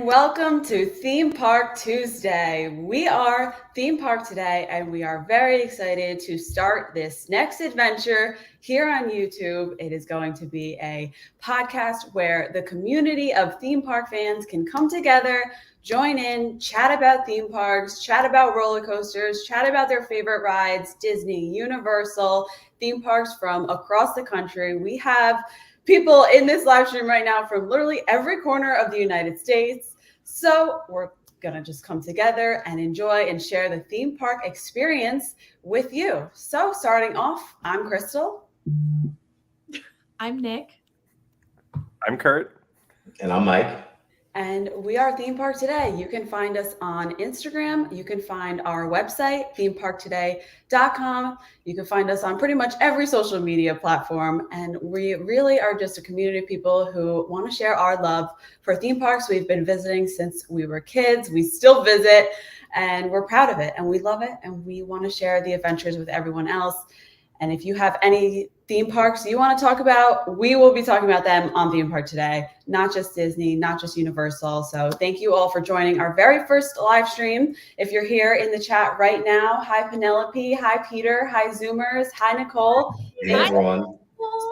and welcome to Theme Park Tuesday. We are Theme Park Today, and we are very excited to start this next adventure here on YouTube. It is going to be a podcast where the community of theme park fans can come together, join in, chat about theme parks, chat about roller coasters, chat about their favorite rides, Disney, Universal, theme parks from across the country. We have people in this live stream right now from literally every corner of the United States. So we're going to just come together and enjoy and share the theme park experience with you. So starting off, I'm Crystal. I'm Nick. I'm Kurt. And I'm Mike. And we are Theme Park Today. You can find us on Instagram. You can find our website, themeparktoday.com. You can find us on pretty much every social media platform. And we really are just a community of people who want to share our love for theme parks. We've been visiting since we were kids. We still visit, and we're proud of it. And we love it. And we want to share the adventures with everyone else. And if you have any theme parks you want to talk about, we will be talking about them on Theme Park Today, not just Disney, not just Universal. So thank you all for joining our very first live stream. If you're here in the chat right now, hi Penelope, hi Peter, hi Zoomers, hi Nicole. Hey everyone.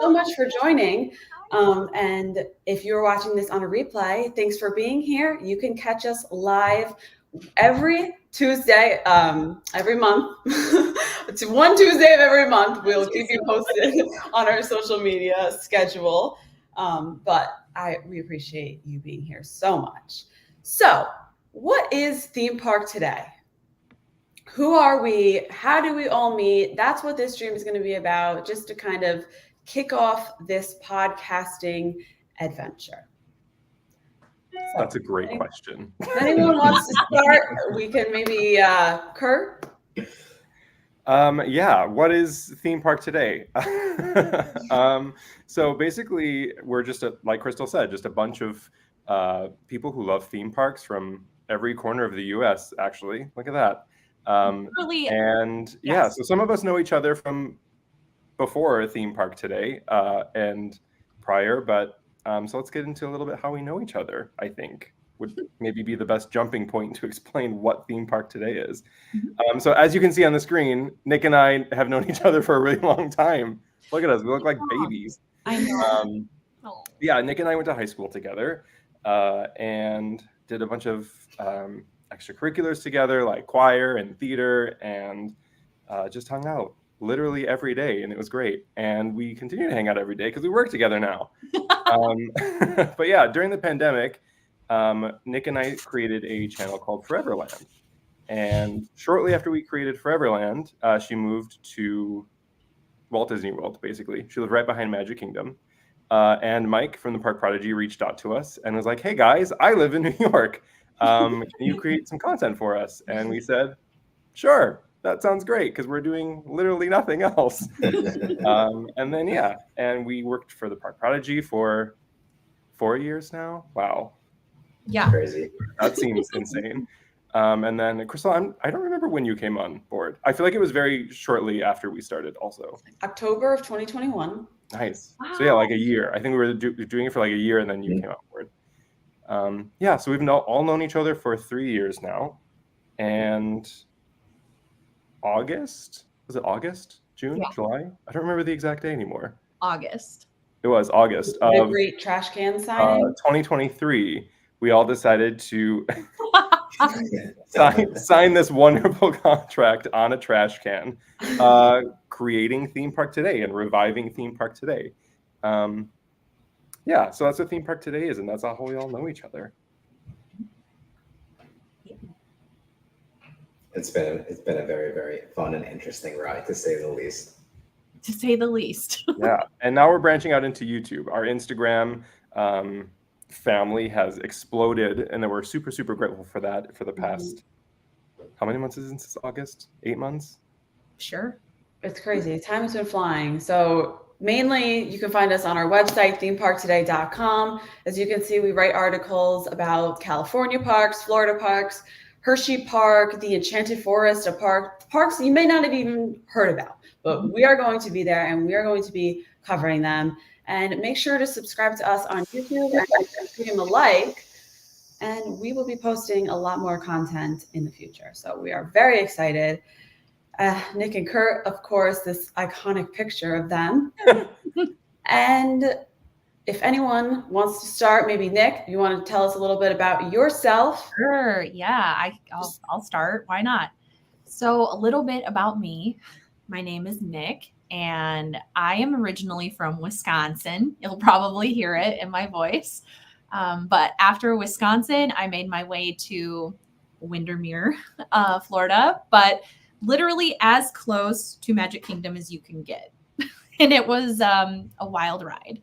So much for joining. And if you're watching this on a replay, thanks for being here. You can catch us live every Tuesday, every month. It's one Tuesday of every month. We'll keep you posted on our social media schedule. But we appreciate you being here so much. So, what is Theme Park Today? Who are we? How do we all meet? That's what this stream is going to be about, just to kind of kick off this podcasting adventure. That's a great question. If anyone wants to start, we can maybe, Kurt? Yeah, what is Theme Park Today? So basically, we're just, like Crystal said, just a bunch of people who love theme parks from every corner of the U.S., actually. Look at that. Really? And yeah, so some of us know each other from before Theme Park Today and prior, but so let's get into a little bit how we know each other, I think. Would maybe be the best jumping point to explain what Theme Park Today is. So as you can see on the screen, Nick and I have known each other for a really long time. Look at us, we look like babies. I know. Yeah, Nick and I went to high school together and did a bunch of extracurriculars together, like choir and theater, and just hung out literally every day, and it was great. And we continue to hang out every day because we work together now. But yeah, during the pandemic, Nick and I created a channel called Foreverland. And shortly after we created Foreverland, she moved to Walt Disney World, basically. She lived right behind Magic Kingdom. And Mike from the Park Prodigy reached out to us and was like, hey guys, I live in New York. Can you create some content for us? And we said, sure, that sounds great, because we're doing literally nothing else. And then, yeah, and we worked for the Park Prodigy for 4 years now. Wow. Yeah. Crazy. That seems insane. And then, Crystal, I don't remember when you came on board. I feel like it was very shortly after we started also. October of 2021. Nice. Wow. So yeah, like a year. I think we were doing it for like a year, and then you came on board. Yeah, so we've all known each other for 3 years now. And August? Was it August? June? Yeah. July? I don't remember the exact day anymore. August. It was August The of great trash can signing. 2023. We all decided to sign this wonderful contract on a trash can, creating Theme Park Today and reviving Theme Park Today. Yeah, so that's what Theme Park Today is, and that's how we all know each other. It's been a very, very fun and interesting ride, to say the least. To say the least. Yeah, and now we're branching out into YouTube. Our Instagram family has exploded, and then we're super, super grateful for that for the past, how many months is it since August? 8 months? Sure. It's crazy. Time has been flying. So mainly you can find us on our website, themeparktoday.com. As you can see, we write articles about California parks, Florida parks, Hershey Park, the Enchanted Forest, parks you may not have even heard about, but we are going to be there and we are going to be covering them. And make sure to subscribe to us on YouTube and give them a like. and we will be posting a lot more content in the future. So we are very excited. Nick and Kurt, of course, this iconic picture of them. And if anyone wants to start, maybe Nick, you want to tell us a little bit about yourself? Sure. Yeah, I'll start. Why not? So a little bit about me. My name is Nick, and I am originally from Wisconsin. You'll probably hear it in my voice. But after Wisconsin, I made my way to Windermere, Florida, but literally as close to Magic Kingdom as you can get. And it was a wild ride.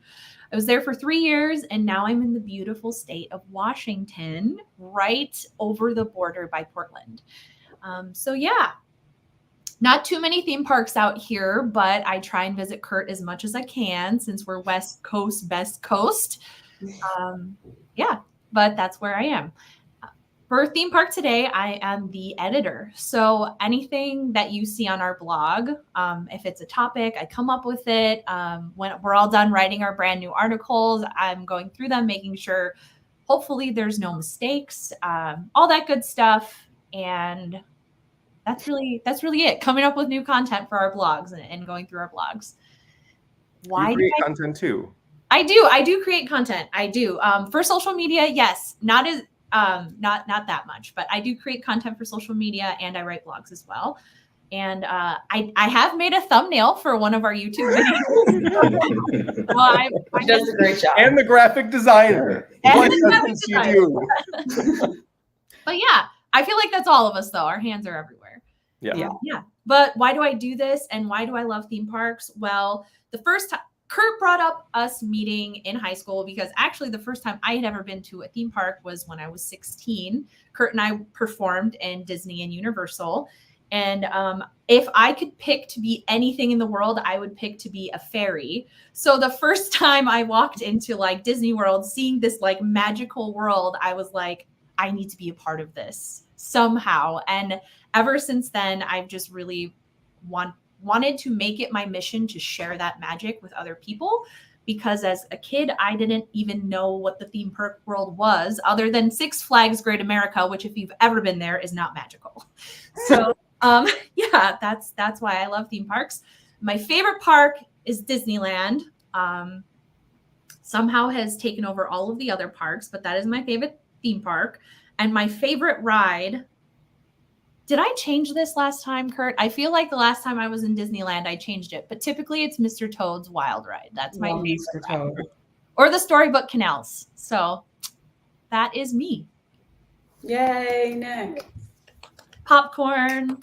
I was there for 3 years, and now I'm in the beautiful state of Washington, right over the border by Portland. So yeah, not too many theme parks out here, but I try and visit Kurt as much as I can since we're West Coast, best coast. Yeah, but that's where I am. For Theme Park Today, I am the editor. So anything that you see on our blog, if it's a topic, I come up with it. When we're all done writing our brand new articles, I'm going through them, making sure hopefully there's no mistakes, all that good stuff. And that's really it. Coming up with new content for our blogs and going through our blogs. You create content too. I do create content. I do. For social media, yes, not that much, but I do create content for social media, and I write blogs as well. And I have made a thumbnail for one of our YouTube videos. Well, She does a great job. And the graphic designer. What doesn't she do? But yeah, I feel like that's all of us, though. Our hands are everywhere. Yeah. Yeah. But why do I do this, and why do I love theme parks? Well, the first time Kurt brought up us meeting in high school, because actually the first time I had ever been to a theme park was when I was 16. Kurt and I performed in Disney and Universal. And if I could pick to be anything in the world, I would pick to be a fairy. So the first time I walked into like Disney World, seeing this like magical world, I was like, I need to be a part of this somehow. And ever since then, I've just really wanted to make it my mission to share that magic with other people, because as a kid, I didn't even know what the theme park world was, other than Six Flags Great America, which if you've ever been there is not magical. So yeah, that's why I love theme parks. My favorite park is Disneyland. Somehow has taken over all of the other parks, but that is my favorite theme park. And my favorite ride, did I change this last time, Kurt? I feel like the last time I was in Disneyland, I changed it. But typically it's Mr. Toad's Wild Ride. That's my favorite ride. Or the Storybook Canals. So that is me. Yay, Nick. Popcorn.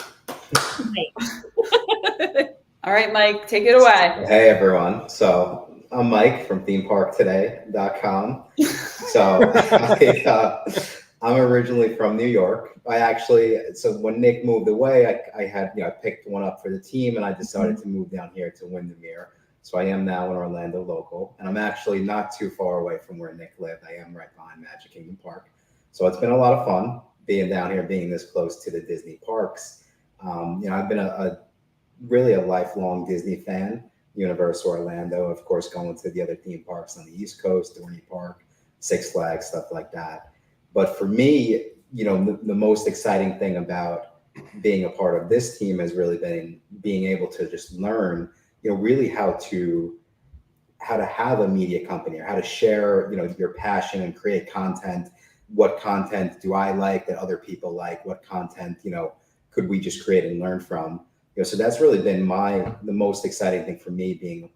All right, Mike, take it away. Hey, everyone. So I'm Mike from themeparktoday.com. So I'm originally from New York. So when Nick moved away, I picked one up for the team, and I decided to move down here to Windermere. So I am now an Orlando local, and I'm actually not too far away from where Nick lived. I am right behind Magic Kingdom Park. So it's been a lot of fun being down here, being this close to the Disney parks. I've been really a lifelong Disney fan. Universal Orlando, of course, going to the other theme parks on the East Coast, Dorney Park, Six Flags, stuff like that. But for me, the most exciting thing about being a part of this team has really been being able to just learn, really how to have a media company, or how to share, your passion and create content. What content do I like that other people like? What content, could we just create and learn from? So that's really been the most exciting thing for me, being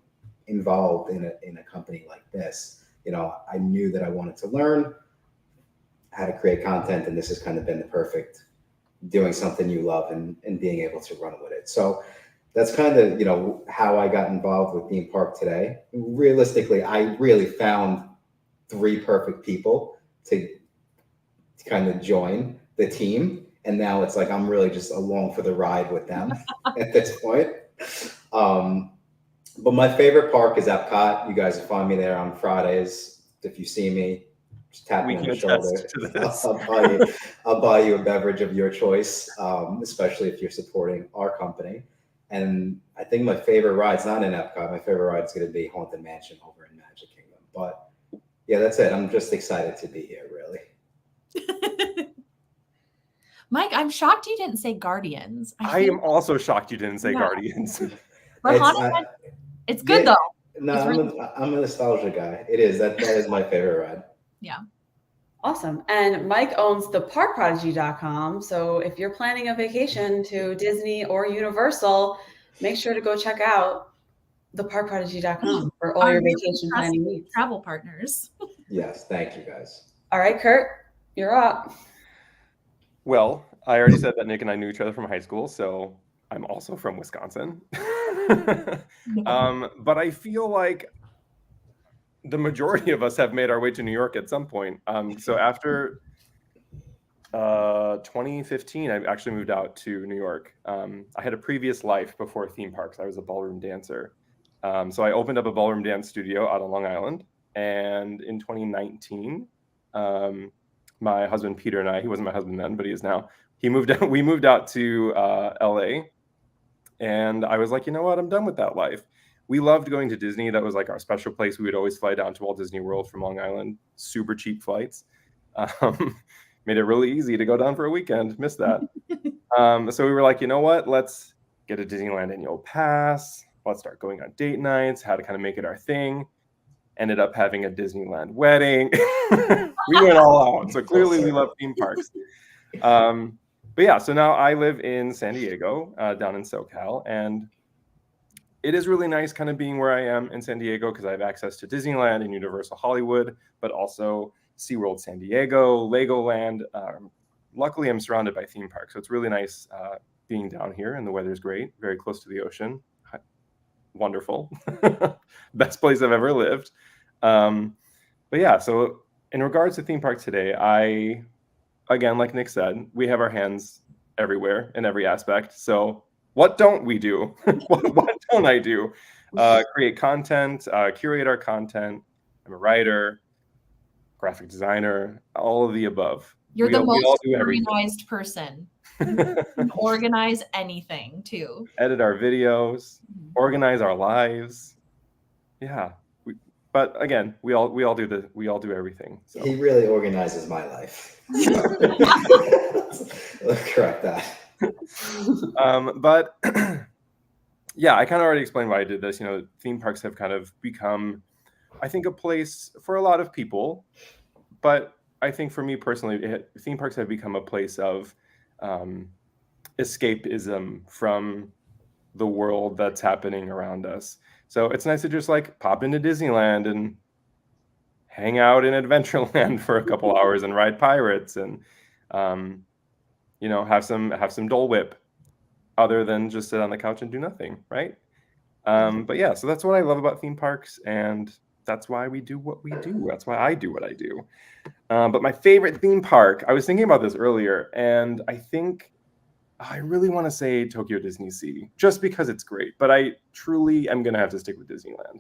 involved in a company like this. I knew that I wanted to learn how to create content, and this has kind of been the perfect doing something you love and being able to run with it. So that's kind of, how I got involved with Theme Park Today. Realistically, I really found 3 perfect people to kind of join the team. And now it's like, I'm really just along for the ride with them at this point. But my favorite park is Epcot. You guys will find me there on Fridays. If you see me, just tap me on the shoulder. I'll buy you a beverage of your choice, especially if you're supporting our company. And I think my favorite ride's not in Epcot. My favorite ride is going to be Haunted Mansion over in Magic Kingdom. But yeah, that's it. I'm just excited to be here, really. Mike, I'm shocked you didn't say Guardians. I feel am also shocked you didn't say Yeah. Guardians. but It's, Haunted, it's good yeah, though. No, It's I'm a nostalgia guy. It is. That is my favorite ride. Awesome. And Mike owns theparkprodigy.com. So if you're planning a vacation to Disney or Universal, make sure to go check out theparkprodigy.com for all Our your really vacation trusted planning needs. travel partners. Yes, thank you guys. All right, Kurt, you're up. Well, I already said that Nick and I knew each other from high school, so I'm also from Wisconsin. But I feel like the majority of us have made our way to New York at some point. So after 2015, I actually moved out to New York. I had a previous life before theme parks. I was a ballroom dancer. So I opened up a ballroom dance studio out on Long Island. And in 2019, my husband Peter and I, he wasn't my husband then, but he is now, we moved out to LA. And I was like, you know what? I'm done with that life. We loved going to Disney. That was like our special place. We would always fly down to Walt Disney World from Long Island. Super cheap flights. Made it really easy to go down for a weekend. Missed that. So we were like, you know what? Let's get a Disneyland annual pass. Let's start going on date nights, how to kind of make it our thing. Ended up having a Disneyland wedding. We went all out. So clearly we love theme parks. But yeah, so now I live in San Diego, down in SoCal, and it is really nice kind of being where I am in San Diego because I have access to Disneyland and Universal Hollywood, but also SeaWorld San Diego, Legoland. Luckily, I'm surrounded by theme parks, so it's really nice being down here, and the weather's great, very close to the ocean. Wonderful. Best place I've ever lived. But yeah, so in regards to theme park today, again, like Nick said, we have our hands everywhere in every aspect. So what don't we do? what don't I do? Create content, curate our content. I'm a writer, graphic designer, all of the above. You're the most organized person. You can organize anything too. Edit our videos, organize our lives. Yeah. But again, we all do everything. So. He really organizes my life. Let's correct that. But yeah, I kind of already explained why I did this. You know, theme parks have kind of become, I think, a place for a lot of people. But I think for me personally, theme parks have become a place of escapism from the world that's happening around us. So it's nice to just like pop into Disneyland and hang out in Adventureland for a couple hours and ride pirates and you know, have some Dole Whip, other than just sit on the couch and do nothing, right? But yeah, so that's what I love about theme parks, and that's why we do what we do. That's why I do what I do. But my favorite theme park, I was thinking about this earlier, and I think I really want to say Tokyo Disney Sea, just because it's great. But I truly am going to have to stick with Disneyland.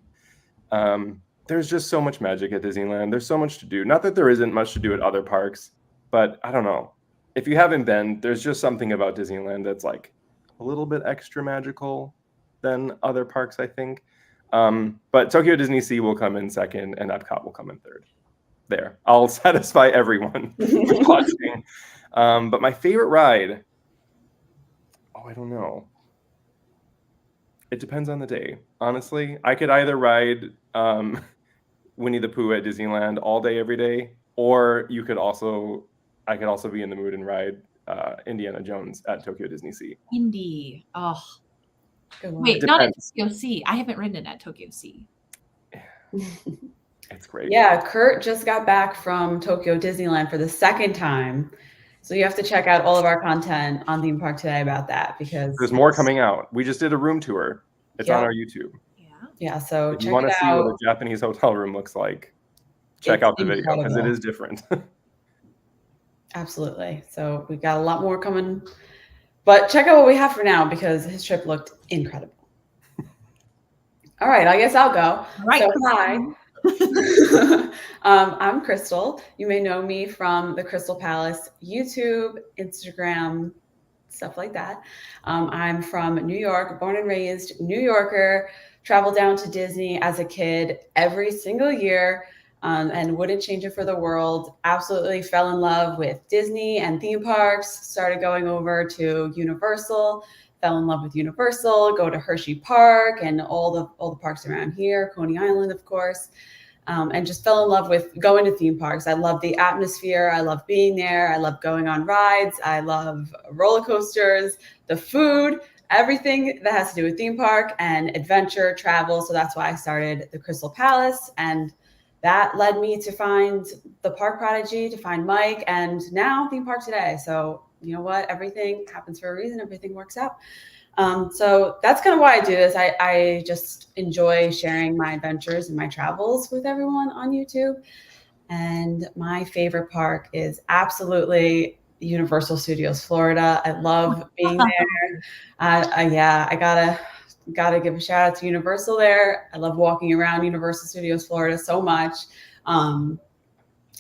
There's just so much magic at Disneyland. There's so much to do. Not that there isn't much to do at other parks, but I don't know. If you haven't been, there's just something about Disneyland that's like a little bit extra magical than other parks, I think. But Tokyo Disney Sea will come in second, and Epcot will come in third. There, I'll satisfy everyone watching. But my favorite ride, I don't know. It depends on the day. Honestly, I could either ride Winnie the Pooh at Disneyland all day, every day, or I could also be in the mood and ride Indiana Jones at Tokyo Disney Sea. Indy. Oh. Wait, not at Tokyo Sea. I haven't ridden it at Tokyo Sea. It's great. Yeah, Kurt just got back from Tokyo Disneyland for the second time. So you have to check out all of our content on Theme Park Today about that, because there's more coming out. We just did a room tour. It's on our YouTube. Yeah, so if you want to see what a Japanese hotel room looks like, check out the video, because it is different. Absolutely. So we've got a lot more coming, but check out what we have for now, because his trip looked incredible. All right, I guess I'll go. All right. So hi. I'm Crystal. You may know me from the Crystal Palace YouTube, Instagram, stuff like that. I'm from New York, born and raised New Yorker, traveled down to Disney as a kid every single year. and wouldn't change it for the world. Absolutely fell in love with Disney and theme parks, started going over to Universal, fell in love with Universal, go to Hershey Park and all the parks around here, Coney Island, of course. And just fell in love with going to theme parks. I love the atmosphere. I love being there. I love going on rides. I love roller coasters, the food, everything that has to do with theme park and adventure travel. So that's why I started the Crystal Palace. And that led me to find the Park Prodigy, to find Mike, and now Theme Park Today. So you know what? Everything happens for a reason. Everything works out. So that's kind of why I do this. I just enjoy sharing my adventures and my travels with everyone on YouTube. And my favorite park is absolutely Universal Studios Florida. I love being there. I gotta give a shout out to Universal there. I love walking around Universal Studios Florida so much, and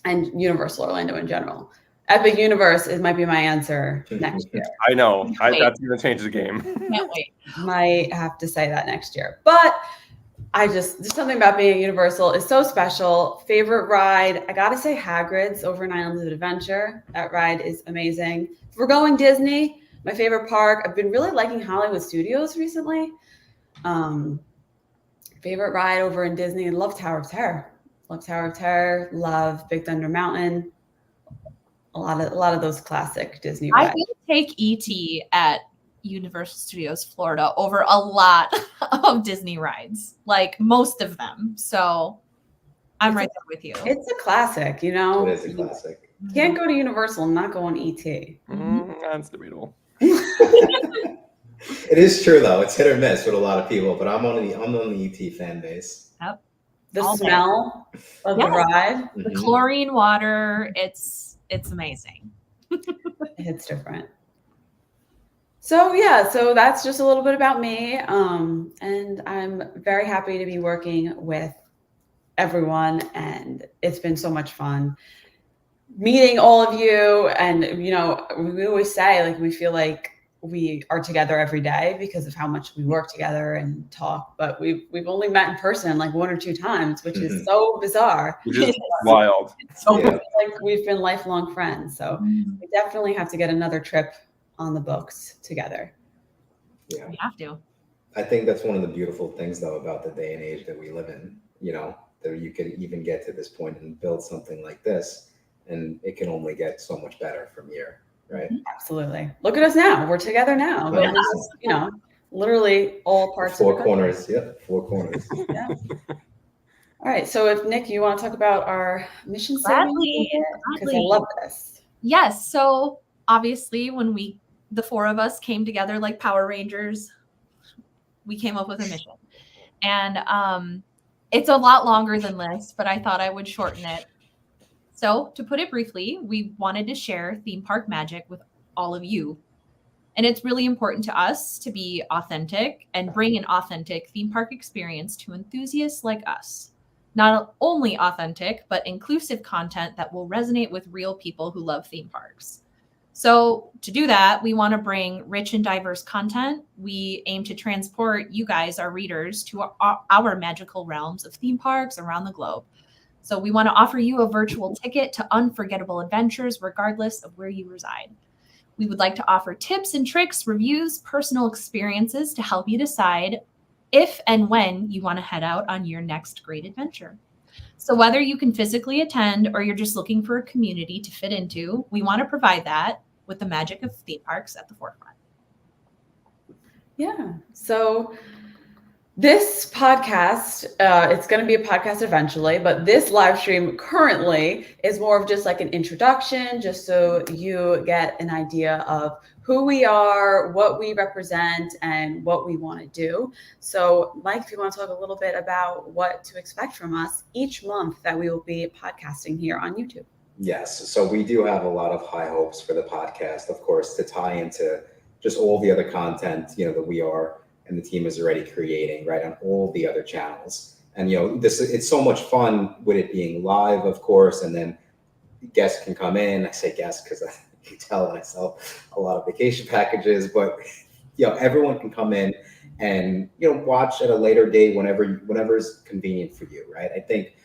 Universal Orlando in general. Epic Universe, it might be my answer next year. I know. That's going to change the game. Can't wait. Might have to say that next year. But there's something about being at Universal is so special. Favorite ride, I got to say Hagrid's Over 9 Islands of Adventure. That ride is amazing. If we're going Disney, my favorite park, I've been really liking Hollywood Studios recently. Favorite ride over in Disney, love Tower of Terror. Love Tower of Terror, love Big Thunder Mountain. A lot of those classic Disney rides. I will take E.T. at Universal Studios Florida over a lot of Disney rides, like most of them. So I'm right there with you. It's a classic, you know. It is a classic. You can't go to Universal and not go on E.T. That's debatable. It is true though. It's hit or miss with a lot of people, but I'm on the ET fan base. Yep. The All smell of the ride, The chlorine water, it's amazing. it's different. So that's just a little bit about me. And I'm very happy to be working with everyone, and it's been so much fun meeting all of you. And you know, we always say like we feel like we are together every day because of how much we work together and talk, but we've only met in person like 1 or 2 times, which is so bizarre. Which is wild. So like we've been lifelong friends. So we definitely have to get another trip on the books together. Yeah. We have to. I think that's one of the beautiful things though about the day and age that we live in, you know, that you could even get to this point and build something like this, and it can only get so much better from here. Right. Absolutely. Look at us now. We're together now. But this is, you know, literally all parts of Four corners. Yep. 4 corners. Yeah. All right. So if Nick, you want to talk about our mission statement? Because I love this. Yes. So obviously when the 4 of us came together like Power Rangers, we came up with a mission. And it's a lot longer than this, but I thought I would shorten it. So to put it briefly, we wanted to share theme park magic with all of you. And it's really important to us to be authentic and bring an authentic theme park experience to enthusiasts like us. Not only authentic, but inclusive content that will resonate with real people who love theme parks. So to do that, we want to bring rich and diverse content. We aim to transport you guys, our readers, to our magical realms of theme parks around the globe. So we want to offer you a virtual ticket to unforgettable adventures, regardless of where you reside. We would like to offer tips and tricks, reviews, personal experiences to help you decide if and when you want to head out on your next great adventure. So whether you can physically attend or you're just looking for a community to fit into, we want to provide that with the magic of theme parks at the forefront. Yeah. So this podcast, it's going to be a podcast eventually, but this live stream currently is more of just like an introduction, just so you get an idea of who we are, what we represent, and what we want to do. So Mike, if you want to talk a little bit about what to expect from us each month that we will be podcasting here on YouTube. Yes. So we do have a lot of high hopes for the podcast, of course, to tie into just all the other content, you know, that we are and the team is already creating, right, on all the other channels. And, you know, it's so much fun with it being live, of course, and then guests can come in. I say guests because I can tell I sell a lot of vacation packages, but, you know, everyone can come in and, you know, watch at a later date whenever is convenient for you, right? I think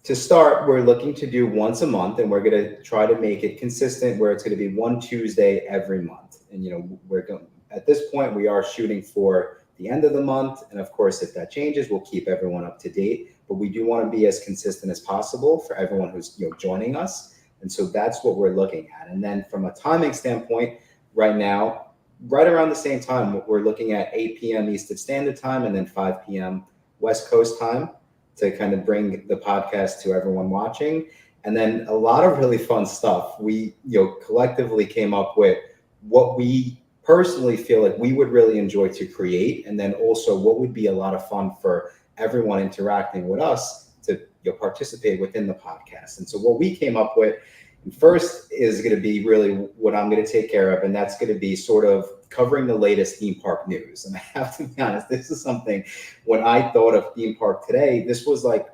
to start, we're looking to do once a month, and we're going to try to make it consistent where it's going to be one Tuesday every month. And, you know, we're going, at this point, we are shooting for the end of the month. And of course, if that changes, we'll keep everyone up to date. But we do want to be as consistent as possible for everyone who's, you know, joining us. And so that's what we're looking at. And then from a timing standpoint, right now, right around the same time, we're looking at 8 p.m. Eastern Standard Time and then 5 p.m. West Coast time to kind of bring the podcast to everyone watching. And then a lot of really fun stuff. We, you know, collectively came up with what we personally feel like we would really enjoy to create. And then also what would be a lot of fun for everyone interacting with us to, you know, participate within the podcast. And so what we came up with first is going to be really what I'm going to take care of. And that's going to be sort of covering the latest theme park news. And I have to be honest, this is something, when I thought of Theme Park Today, this was like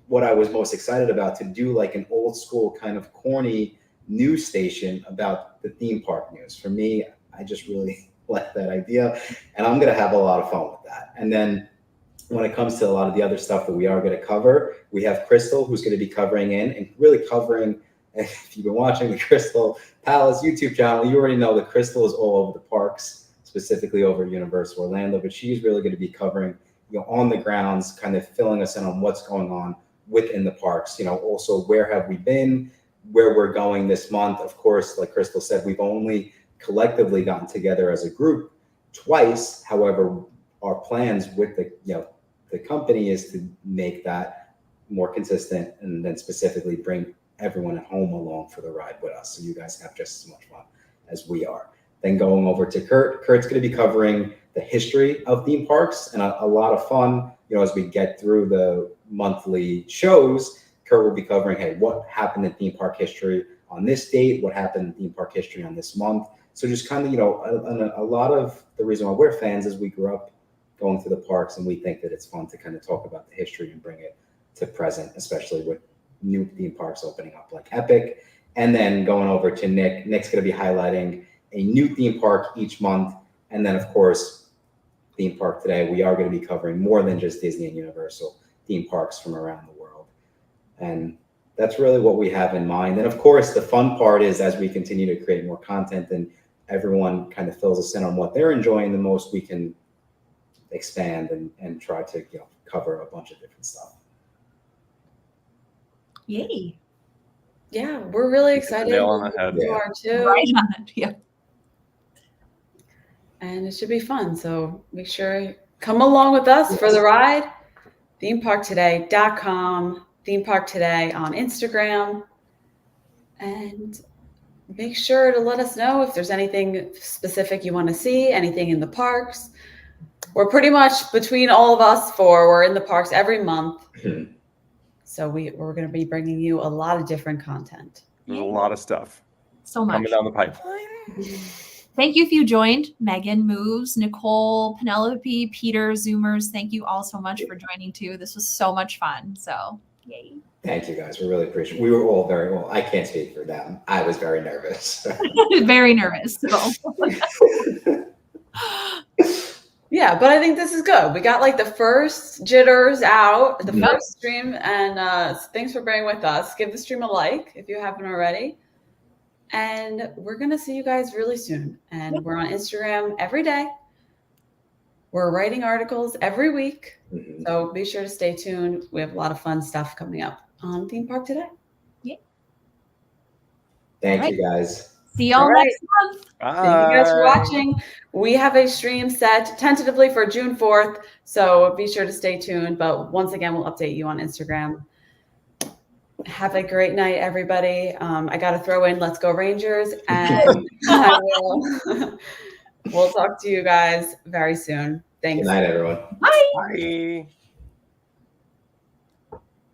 what I was most excited about, to do like an old school kind of corny news station about the theme park news. For me, I just really like that idea, and I'm going to have a lot of fun with that. And then when it comes to a lot of the other stuff that we are going to cover, we have Crystal, who's going to be covering in and really covering. If you've been watching the Crystal Palace YouTube channel, you already know that Crystal is all over the parks, specifically over Universal Orlando, but she's really going to be covering, you know, on the grounds, kind of filling us in on what's going on within the parks. You know, also where have we been, where we're going this month. Of course, like Crystal said, we've only collectively gotten together as a group twice. However, our plans with the, you know, the company is to make that more consistent, and then specifically bring everyone at home along for the ride with us, so you guys have just as much fun as we are. Then going over to Kurt's going to be covering the history of theme parks, and a lot of fun, you know, as we get through the monthly shows. Kurt will be covering, hey, what happened in theme park history on this date, what happened in theme park history on this month. So just kind of, you know, a lot of the reason why we're fans is we grew up going to the parks, and we think that it's fun to kind of talk about the history and bring it to present, especially with new theme parks opening up like Epic. And then going over to Nick's going to be highlighting a new theme park each month. And then, of course, Theme Park Today, we are going to be covering more than just Disney and Universal theme parks from around the world. And that's really what we have in mind. And of course, the fun part is, as we continue to create more content and everyone kind of fills us in on what they're enjoying the most, we can expand and try to, you know, cover a bunch of different stuff. Yay. Yeah, we're really excited. Nail on the head. You are too. Right on it. Yeah. And it should be fun. So make sure come along with us for the ride. ThemeParkToday.com, Theme Park Today on Instagram. And make sure to let us know if there's anything specific you want to see, anything in the parks. We're pretty much between all of us we're in the parks every month. So we're going to be bringing you a lot of different content. There's a lot of stuff So much. coming down the pipeline. Thank you if you joined. Megan, Moves, Nicole, Penelope, Peter, Zoomers. Thank you all so much for joining too. This was so much fun. So yay. Thank you guys. We really appreciate it. We were all very, well, I can't speak for them. I was very nervous. Very nervous. So. Yeah, but I think this is good. We got like the first jitters out, the first stream, and thanks for bearing with us. Give the stream a like if you haven't already. And we're going to see you guys really soon. And we're on Instagram every day. We're writing articles every week. So be sure to stay tuned. We have a lot of fun stuff coming up on Theme Park Today. Thank you guys. See y'all next month. Bye. Thank you guys for watching. We have a stream set tentatively for June 4th. So be sure to stay tuned. But once again, we'll update you on Instagram. Have a great night, everybody. I got to throw in Let's Go Rangers. And we'll talk to you guys very soon. Thanks. Good night, everyone. Bye. Bye.